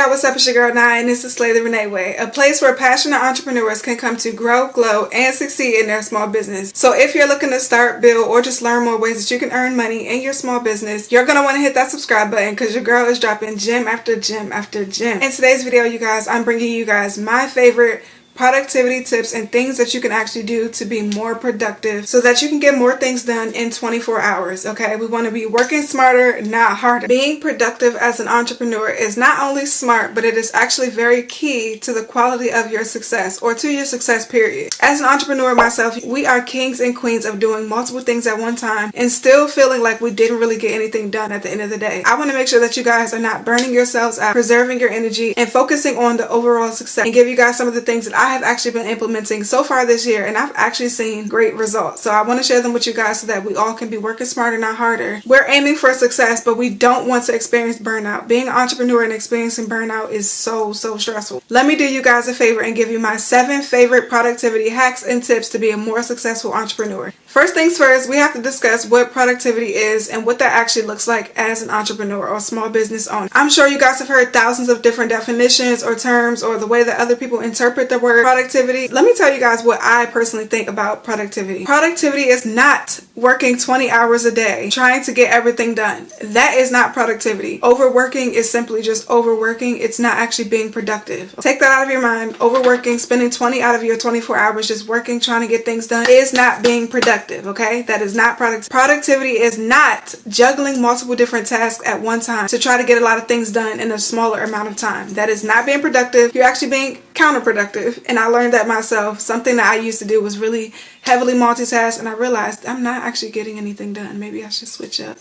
y'all, what's up? It's your girl Nye, and this is Slay the Renee Way, a place where passionate entrepreneurs can come to grow, glow, and succeed in their small business. So if you're looking to start, build, or just learn more ways that you can earn money in your small business, you're going to want to hit that subscribe button because your girl is dropping gem after gem after gem. In today's video, you guys, I'm bringing you guys my favorite productivity tips and things that you can actually do to be more productive so that you can get more things done in 24 hours. Okay, we want to be working smarter, not harder. Being productive as an entrepreneur is not only smart, but it is actually very key to the quality of your success, or to your success period. As an entrepreneur myself, we are kings and queens of doing multiple things at one time and still feeling like we didn't really get anything done at the end of the day. I want to make sure that you guys are not burning yourselves out, preserving your energy, and focusing on the overall success, and give you guys some of the things that I have actually been implementing so far this year, and I've actually seen great results. So I want to share them with you guys so that we all can be working smarter, not harder. We're aiming for success, but we don't want to experience burnout. Being an entrepreneur and experiencing burnout is so stressful. Let me do you guys a favor and give you my 7 favorite productivity hacks and tips to be a more successful entrepreneur. First things first, we have to discuss what productivity is and what that actually looks like as an entrepreneur or small business owner. I'm sure you guys have heard thousands of different definitions or terms, or the way that other people interpret the word productivity. Let me tell you guys what I personally think about productivity. Productivity is not working 20 hours a day trying to get everything done. That is not productivity. Overworking is simply just overworking. It's not actually being productive. Take that out of your mind. Overworking, spending 20 out of your 24 hours just working, trying to get things done, is not being productive. Okay, that is not productivity. Productivity is not juggling multiple different tasks at one time to try to get a lot of things done in a smaller amount of time. That is not being productive. You're actually being counterproductive, and I learned that myself. Something that I used to do was really heavily multitask, and I realized I'm not actually getting anything done. Maybe I should switch up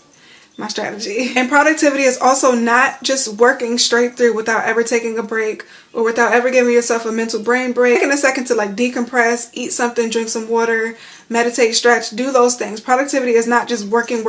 my strategy. And productivity is also not just working straight through without ever taking a break, or without ever giving yourself a mental brain break, taking a second to like decompress, eat something, drink some water, meditate, stretch, do those things. Productivity is not just working.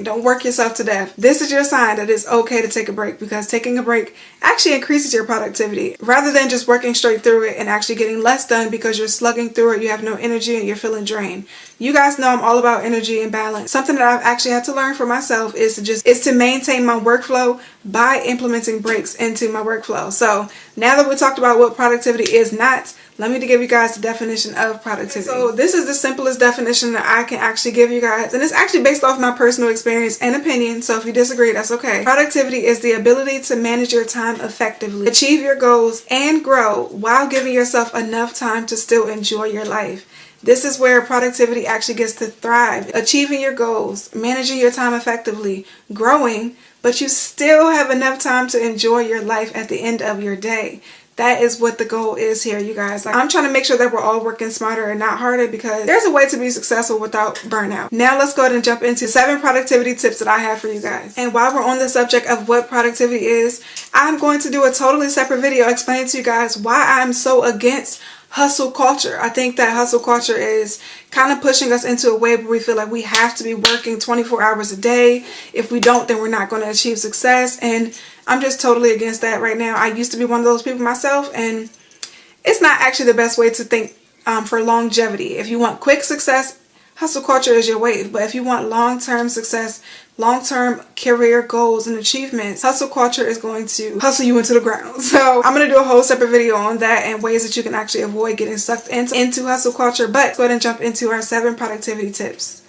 Don't work yourself to death. This is your sign that it's okay to take a break, because taking a break actually increases your productivity, rather than just working straight through it and actually getting less done because you're slugging through it, you have no energy, and you're feeling drained. You guys know I'm all about energy and balance. Something that I've actually had to learn for myself is to maintain my workflow by implementing breaks into my workflow. So now that we talked about what productivity is not, let me give you guys the definition of productivity. So this is the simplest definition that I can actually give you guys, and it's actually based off my personal experience and opinion, so if you disagree, that's okay. Productivity is the ability to manage your time effectively, achieve your goals, and grow while giving yourself enough time to still enjoy your life. This is where productivity actually gets to thrive. Achieving your goals, managing your time effectively, growing, but you still have enough time to enjoy your life at the end of your day. That is what the goal is here, you guys. Like, I'm trying to make sure that we're all working smarter and not harder, because there's a way to be successful without burnout. Now let's go ahead and jump into 7 productivity tips that I have for you guys. And while we're on the subject of what productivity is, I'm going to do a totally separate video explaining to you guys why I'm so against hustle culture. I think that hustle culture is kind of pushing us into a way where we feel like we have to be working 24 hours a day. If we don't, then we're not going to achieve success. And I'm just totally against that right now. I used to be one of those people myself, and it's not actually the best way to think for longevity. If you want quick success, hustle culture is your wave. But if you want long-term success, long-term career goals and achievements, hustle culture is going to hustle you into the ground. So I'm going to do a whole separate video on that and ways that you can actually avoid getting sucked into hustle culture. But let's go ahead and jump into our 7 productivity tips.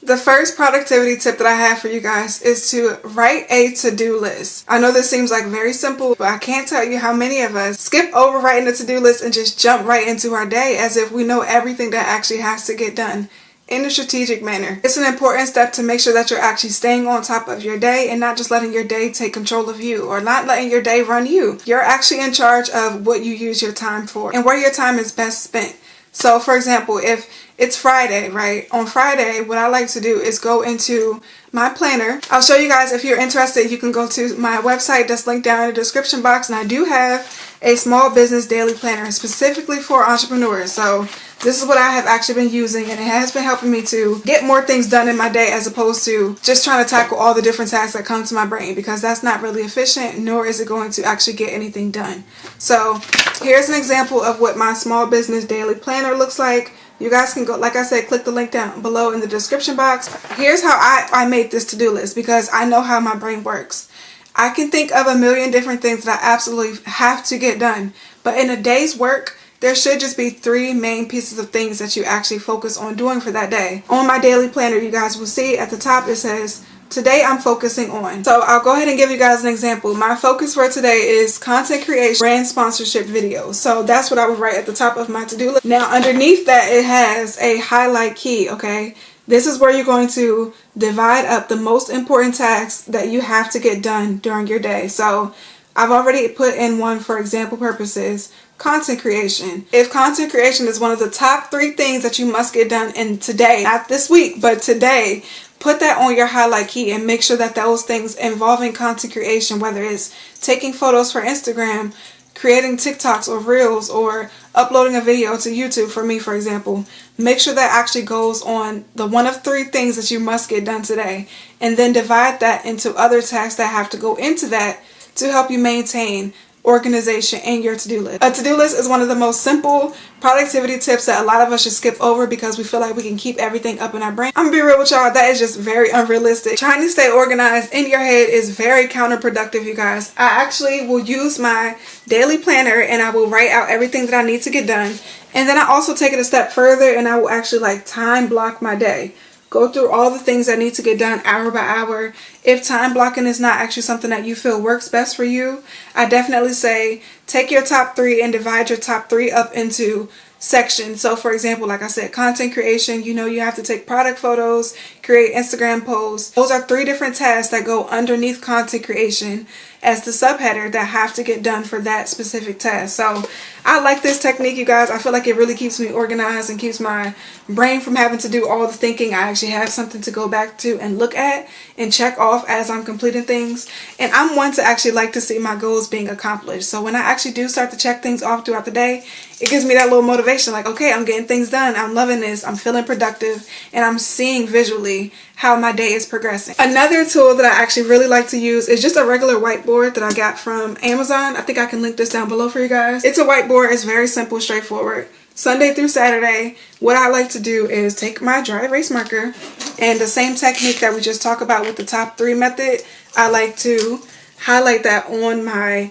The first productivity tip that I have for you guys is to write a to-do list. I know this seems like very simple, but I can't tell you how many of us skip over writing the to-do list and just jump right into our day as if we know everything that actually has to get done in a strategic manner. It's an important step to make sure that you're actually staying on top of your day and not just letting your day take control of you, or not letting your day run you. You're actually in charge of what you use your time for and where your time is best spent. So for example, if it's Friday, right? On Friday, what I like to do is go into my planner. I'll show you guys, if you're interested, you can go to my website that's linked down in the description box, and I do have a small business daily planner specifically for entrepreneurs. So this is what I have actually been using, and it has been helping me to get more things done in my day, as opposed to just trying to tackle all the different tasks that come to my brain, because that's not really efficient, nor is it going to actually get anything done. So here's an example of what my small business daily planner looks like. You guys can go, like I said, click the link down below in the description box. Here's how I made this to-do list, because I know how my brain works. I can think of a million different things that I absolutely have to get done. But in a day's work, there should just be 3 main pieces of things that you actually focus on doing for that day. On my daily planner, you guys will see at the top it says, today I'm focusing on. So I'll go ahead and give you guys an example. My focus for today is content creation, brand sponsorship videos. So that's what I would write at the top of my to-do list. Now underneath that, it has a highlight key, okay? This is where you're going to divide up the most important tasks that you have to get done during your day. So I've already put in one for example purposes, content creation. If content creation is one of the top 3 things that you must get done in today, not this week, but today, put that on your highlight key and make sure that those things involving content creation, whether it's taking photos for Instagram, creating TikToks or Reels, or uploading a video to YouTube for me, for example, make sure that actually goes on the one of 3 things that you must get done today, and then divide that into other tasks that have to go into that to help you maintain organization in your to-do list. A to-do list is one of the most simple productivity tips that a lot of us should skip over because we feel like we can keep everything up in our brain. I'm gonna be real with y'all, that is just very unrealistic. Trying to stay organized in your head is very counterproductive, you guys. I actually will use my daily planner and I will write out everything that I need to get done. And then I also take it a step further and I will actually like time block my day. Go through all the things that need to get done hour by hour. If time blocking is not actually something that you feel works best for you, I definitely say take your top 3 and divide your top 3 up into sections. So for example, like I said, content creation, you know you have to take product photos, create Instagram posts. Those are 3 different tasks that go underneath content creation as the subheader that have to get done for that specific task. So I like this technique, you guys. I feel like it really keeps me organized and keeps my brain from having to do all the thinking. I actually have something to go back to and look at and check off as I'm completing things. And I'm one to actually like to see my goals being accomplished. So when I actually do start to check things off throughout the day, it gives me that little motivation, like, okay, I'm getting things done. I'm loving this. I'm feeling productive. And I'm seeing visually how my day is progressing. Another tool that I actually really like to use is just a regular whiteboard that I got from Amazon. I think I can link this down below for you guys. It's a whiteboard. It's very simple, straightforward. Sunday through Saturday, what I like to do is take my dry erase marker and the same technique that we just talked about with the top 3 method, I like to highlight that on my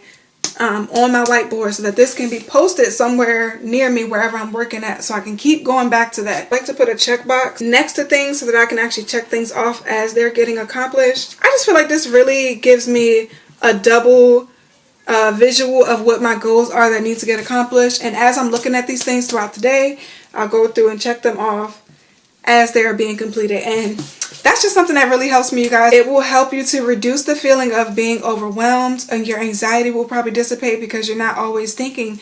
whiteboard so that this can be posted somewhere near me wherever I'm working at, so I can keep going back to that. I like to put a checkbox next to things so that I can actually check things off as they're getting accomplished. I just feel like this really gives me a double visual of what my goals are that need to get accomplished, and as I'm looking at these things throughout the day, I'll go through and check them off as they are being completed. And that's just something that really helps me, you guys. It will help you to reduce the feeling of being overwhelmed, and your anxiety will probably dissipate because you're not always thinking,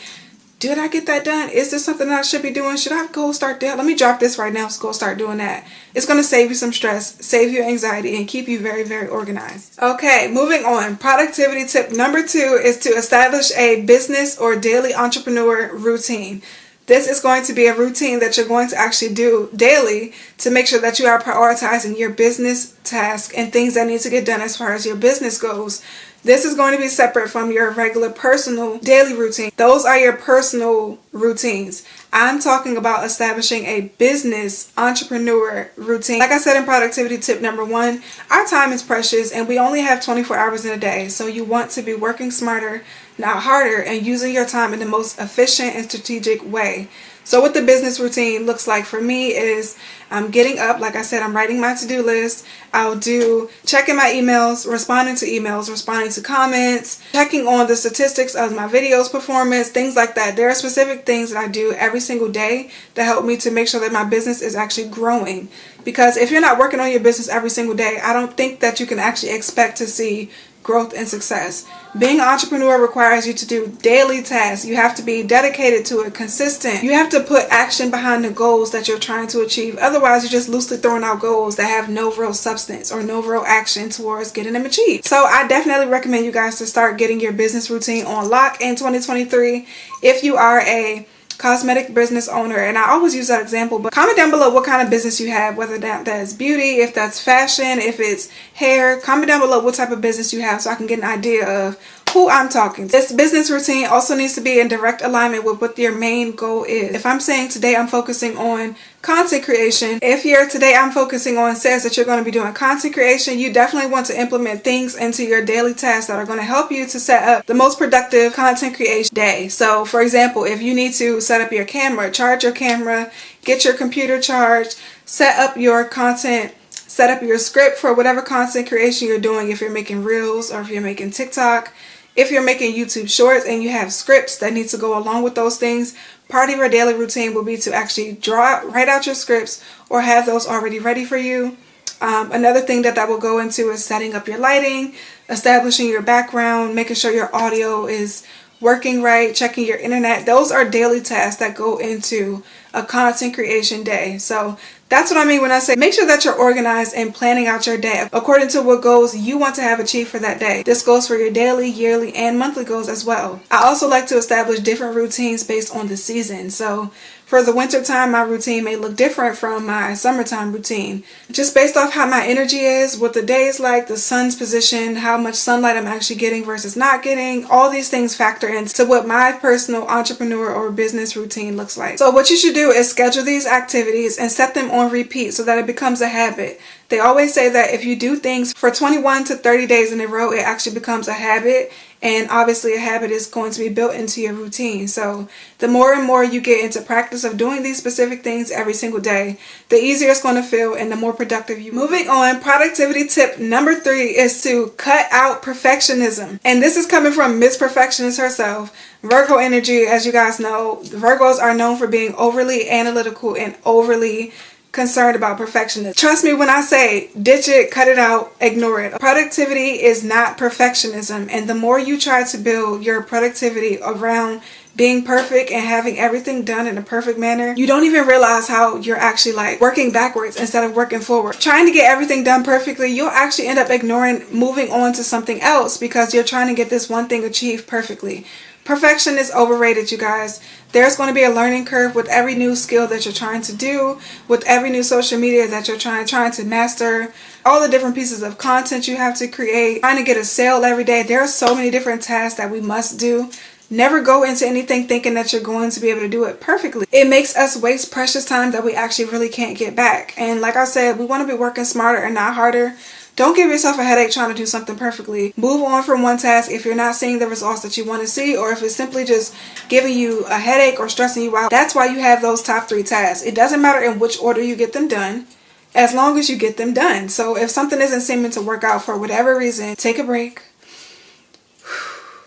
did I get that done? Is this something that I should be doing? Should I go start that? Let me drop this right now. Let's go start doing that. It's going to save you some stress, save you anxiety, and keep you very, very organized. Okay, moving on. Productivity tip number 2 is to establish a business or daily entrepreneur routine. This is going to be a routine that you're going to actually do daily to make sure that you are prioritizing your business tasks and things that need to get done as far as your business goes. This is going to be separate from your regular personal daily routine. Those are your personal routines. I'm talking about establishing a business entrepreneur routine. Like I said in productivity tip number 1, our time is precious and we only have 24 hours in a day. So you want to be working smarter, not harder, and using your time in the most efficient and strategic way. So what the business routine looks like for me is I'm getting up, like I said, I'm writing my to-do list. I'll do checking my emails, responding to comments, checking on the statistics of my videos performance, things like that. There are specific things that I do every single day that help me to make sure that my business is actually growing. Because if you're not working on your business every single day, I don't think that you can actually expect to see growth and success. Being an entrepreneur requires you to do daily tasks. You have to be dedicated to it, consistent. You have to put action behind the goals that you're trying to achieve. Otherwise, you're just loosely throwing out goals that have no real substance or no real action towards getting them achieved. So I definitely recommend you guys to start getting your business routine on lock in 2023. If you are a cosmetic business owner, and I always use that example, but comment down below what kind of business you have, whether that's beauty, if that's fashion, if it's hair. Comment down below what type of business you have so I can get an idea of who I'm talking to. This business routine also needs to be in direct alignment with what your main goal is. If I'm saying today I'm focusing on content creation, if your today I'm focusing on says that you're going to be doing content creation, you definitely want to implement things into your daily tasks that are going to help you to set up the most productive content creation day. So for example, if you need to set up your camera, charge your camera, get your computer charged, set up your content, set up your script for whatever content creation you're doing. If you're making reels or if you're making TikTok, if you're making YouTube shorts and you have scripts that need to go along with those things, part of your daily routine will be to actually write out your scripts or have those already ready for you. Another thing that will go into is setting up your lighting, establishing your background, making sure your audio is working right, checking your internet. Those are daily tasks that go into a content creation day. So that's what I mean when I say make sure that you're organized and planning out your day according to what goals you want to have achieved for that day. This goes for your daily, yearly, and monthly goals as well. I also like to establish different routines based on the season. So for the winter time, my routine may look different from my summertime routine. Just based off how my energy is, what the day is like, the sun's position, how much sunlight I'm actually getting versus not getting. All these things factor into what my personal entrepreneur or business routine looks like. So what you should do is schedule these activities and set them on repeat so that it becomes a habit. They always say that if you do things for 21 to 30 days in a row, it actually becomes a habit. And obviously a habit is going to be built into your routine. So the more and more you get into practice of doing these specific things every single day, the easier it's going to feel and the more productive you. Moving on, productivity tip number 3 is to cut out perfectionism. And this is coming from Miss Perfectionist herself. Virgo energy, as you guys know, Virgos are known for being overly analytical and overly concerned about perfectionism. Trust me when I say ditch it, cut it out, ignore it. Productivity is not perfectionism, and the more you try to build your productivity around being perfect and having everything done in a perfect manner, you don't even realize how you're actually like working backwards instead of working forward. Trying to get everything done perfectly, you'll actually end up ignoring moving on to something else because you're trying to get this one thing achieved perfectly. Perfection is overrated, you guys. There's going to be a learning curve with every new skill that you're trying to do, with every new social media that you're trying to master, all the different pieces of content you have to create, trying to get a sale every day. There are so many different tasks that we must do. Never go into anything thinking that you're going to be able to do it perfectly. It makes us waste precious time that we actually really can't get back. And like I said, we want to be working smarter and not harder. Don't give yourself a headache trying to do something perfectly. Move on from one task if you're not seeing the results that you want to see, or if it's simply just giving you a headache or stressing you out. That's why you have those top 3 tasks. It doesn't matter in which order you get them done, as long as you get them done. So if something isn't seeming to work out for whatever reason, take a break,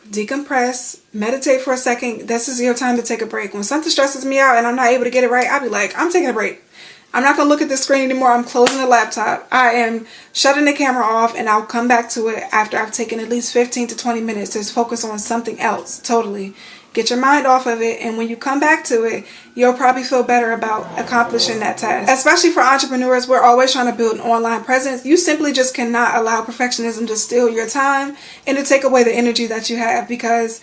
decompress, meditate for a second. This is your time to take a break. When something stresses me out and I'm not able to get it right, I'll be like, I'm taking a break. I'm not going to look at the screen anymore. I'm closing the laptop. I am shutting the camera off, and I'll come back to it after I've taken at least 15 to 20 minutes to focus on something else totally. Get your mind off of it, and when you come back to it, you'll probably feel better about accomplishing that task. Especially for entrepreneurs, we're always trying to build an online presence. You simply just cannot allow perfectionism to steal your time and to take away the energy that you have, because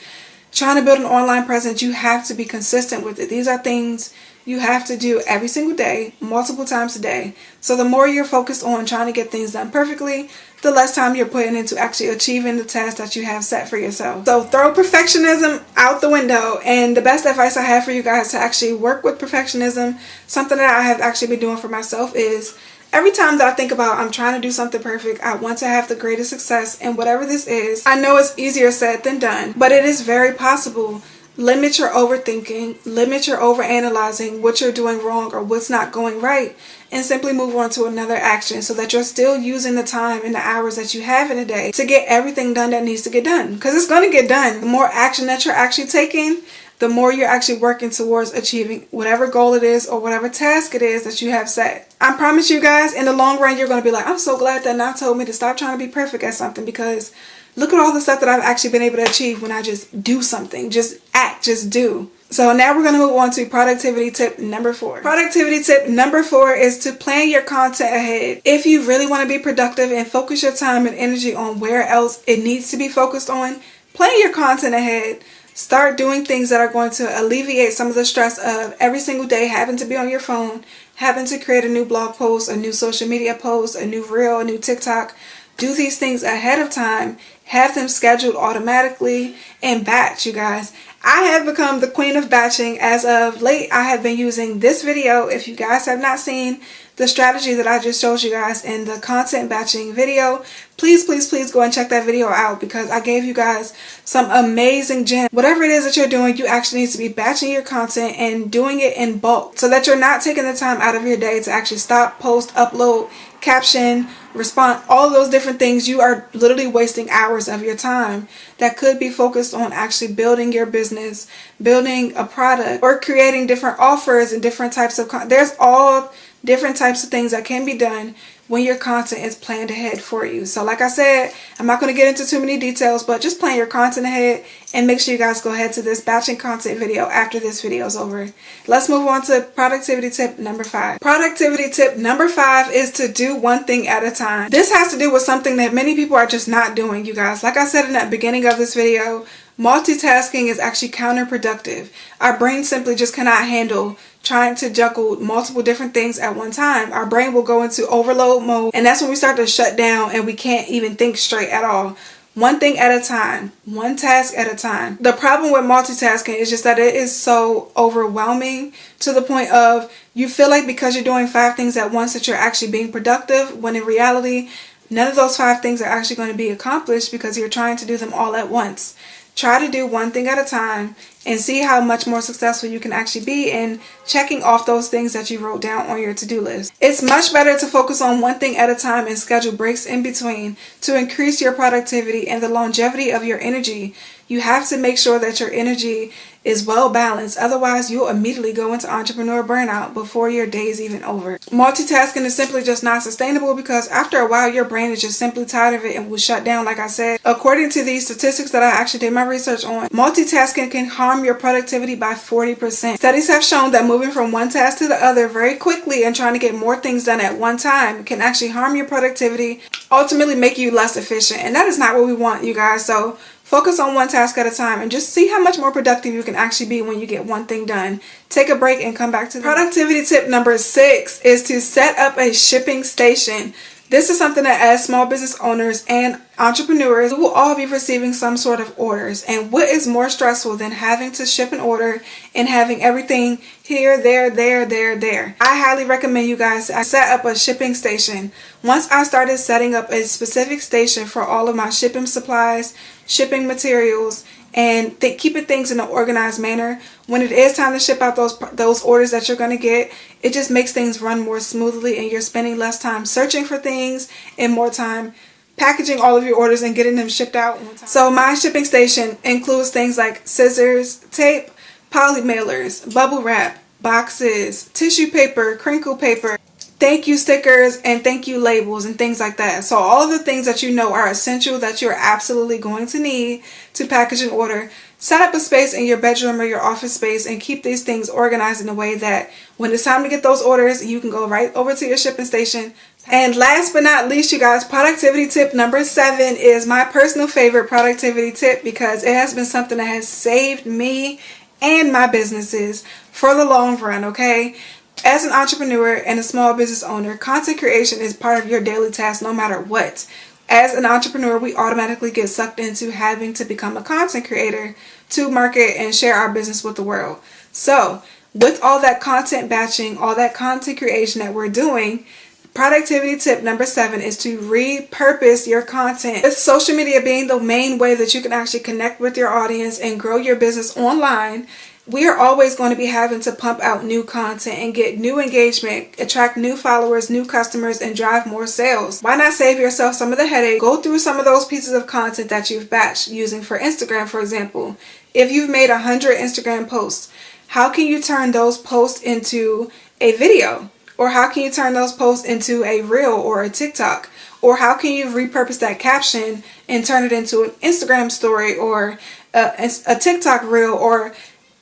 trying to build an online presence, you have to be consistent with it. These are things you have to do every single day, multiple times a day. So the more you're focused on trying to get things done perfectly, the less time you're putting into actually achieving the task that you have set for yourself. So throw perfectionism out the window. And the best advice I have for you guys to actually work with perfectionism, something that I have actually been doing for myself, is every time that I think about I'm trying to do something perfect, I want to have the greatest success in whatever this is. I know it's easier said than done, but it is very possible. Limit your overthinking, limit your overanalyzing what you're doing wrong or what's not going right, and simply move on to another action so that you're still using the time and the hours that you have in a day to get everything done that needs to get done. Because it's going to get done. The more action that you're actually taking, the more you're actually working towards achieving whatever goal it is or whatever task it is that you have set. I promise you guys, in the long run, you're going to be like, I'm so glad that Now told me to stop trying to be perfect at something, because look at all the stuff that I've actually been able to achieve when I just do something, just act, just do. So now we're going to move on to productivity tip number 4. Productivity tip number 4 is to plan your content ahead. If you really want to be productive and focus your time and energy on where else it needs to be focused on, plan your content ahead. Start doing things that are going to alleviate some of the stress of every single day having to be on your phone, having to create a new blog post, a new social media post, a new reel, a new TikTok. do these things ahead of time, have them scheduled automatically, and batch, you guys. I have become the queen of batching. As of late, I have been using this video. If you guys have not seen the strategy that I just showed you guys in the content batching video, please go and check that video out, because I gave you guys some amazing gems. Whatever it is that you're doing, you actually need to be batching your content and doing it in bulk, so that you're not taking the time out of your day to actually stop, post, upload, caption, respond, all those different things. You are literally wasting hours of your time that could be focused on actually building your business, building a product, or creating different offers and different types of there's all different types of things that can be done when your content is planned ahead for you. So like I said, I'm not going to get into too many details, but just plan your content ahead, and make sure you guys go ahead to this batching content video after this video is over. Let's move on to productivity tip number 5. Productivity tip number 5 is to do one thing at a time. This has to do with something that many people are just not doing, you guys. Like I said in the beginning of this video, multitasking is actually counterproductive. Our brain simply just cannot handle trying to juggle multiple different things at one time. Our brain will go into overload mode, and that's when we start to shut down and we can't even think straight at all. One thing at a time, one task at a time. The problem with multitasking is just that it is so overwhelming, to the point of you feel like because you're doing 5 things at once that you're actually being productive, when in reality none of those 5 things are actually going to be accomplished because you're trying to do them all at once. Try to do one thing at a time and see how much more successful you can actually be in checking off those things that you wrote down on your to-do list. It's much better to focus on one thing at a time and schedule breaks in between to increase your productivity and the longevity of your energy. You have to make sure that your energy is well balanced. Otherwise, you'll immediately go into entrepreneur burnout before your day is even over. Multitasking is simply just not sustainable, because after a while, your brain is just simply tired of it and will shut down. Like I said, according to these statistics that I actually did my research on, multitasking can harm your productivity by 40%. Studies have shown that moving from one task to the other very quickly and trying to get more things done at one time can actually harm your productivity, ultimately make you less efficient. And that is not what we want, you guys. So focus on one task at a time and just see how much more productive you can actually be when you get one thing done. Take a break and come back to the productivity tip number 6 is to set up a shipping station. This is something that as small business owners and entrepreneurs, we will all be receiving some sort of orders. And what is more stressful than having to ship an order and having everything here, there. I highly recommend you guys to set up a shipping station. Once I started setting up a specific station for all of my shipping supplies, shipping materials, and keeping things in an organized manner, when it is time to ship out those orders that you're going to get, it just makes things run more smoothly, and you're spending less time searching for things and more time packaging all of your orders and getting them shipped out. So my shipping station includes things like scissors, tape, poly mailers, bubble wrap, boxes, tissue paper, crinkle paper, thank you stickers, and thank you labels, and things like that. So all of the things that you know are essential that you're absolutely going to need to package an order. Set up a space in your bedroom or your office space and keep these things organized in a way that when it's time to get those orders, you can go right over to your shipping station. And last but not least, you guys, productivity tip number 7 is my personal favorite productivity tip, because it has been something that has saved me and my businesses for the long run, okay? As an entrepreneur and a small business owner, content creation is part of your daily task no matter what. As an entrepreneur, we automatically get sucked into having to become a content creator to market and share our business with the world. So with all that content batching, all that content creation that we're doing, productivity tip number 7 is to repurpose your content. With social media being the main way that you can actually connect with your audience and grow your business online, we are always going to be having to pump out new content and get new engagement, attract new followers, new customers, and drive more sales. Why not save yourself some of the headache? Go through some of those pieces of content that you've batched using for Instagram, for example. If you've made 100 Instagram posts, how can you turn those posts into a video? Or how can you turn those posts into a reel or a TikTok? Or how can you repurpose that caption and turn it into an Instagram story or a TikTok reel, or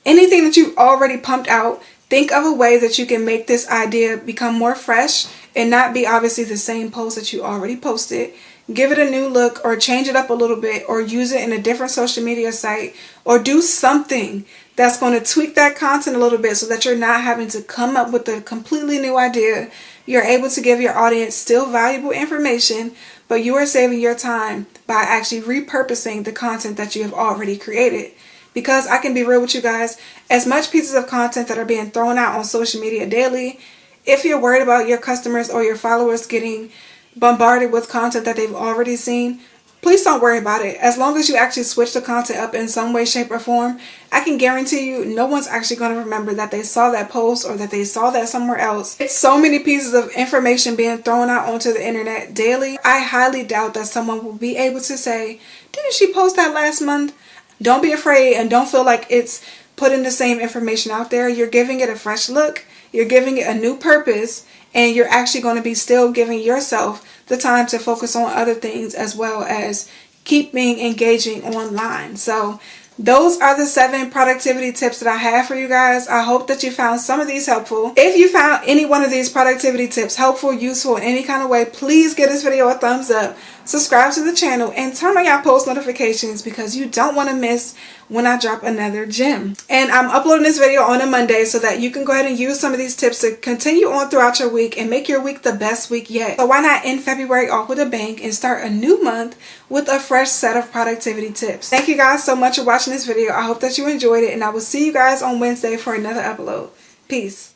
anything that you've already pumped out? Think of a way that you can make this idea become more fresh and not be obviously the same post that you already posted. Give it a new look, or change it up a little bit, or use it in a different social media site, or do something that's going to tweak that content a little bit so that you're not having to come up with a completely new idea. You're able to give your audience still valuable information, but you are saving your time by actually repurposing the content that you have already created. Because I can be real with you guys, as much pieces of content that are being thrown out on social media daily, if you're worried about your customers or your followers getting bombarded with content that they've already seen, please don't worry about it. As long as you actually switch the content up in some way, shape, or form, I can guarantee you no one's actually going to remember that they saw that post or that they saw that somewhere else. It's so many pieces of information being thrown out onto the internet daily. I highly doubt that someone will be able to say, didn't she post that last month? Don't be afraid and don't feel like it's putting the same information out there. You're giving it a fresh look. You're giving it a new purpose. And you're actually going to be still giving yourself the time to focus on other things as well as keeping engaging online. So those are the 7 productivity tips that I have for you guys. I hope that you found some of these helpful. If you found any one of these productivity tips helpful, useful in any kind of way, please give this video a thumbs up, subscribe to the channel, and turn on your post notifications because you don't want to miss when I drop another gem. And I'm uploading this video on a Monday so that you can go ahead and use some of these tips to continue on throughout your week and make your week the best week yet. So why not end February off with a bang and start a new month with a fresh set of productivity tips. Thank you guys so much for watching this video. I hope that you enjoyed it, and I will see you guys on Wednesday for another upload. Peace.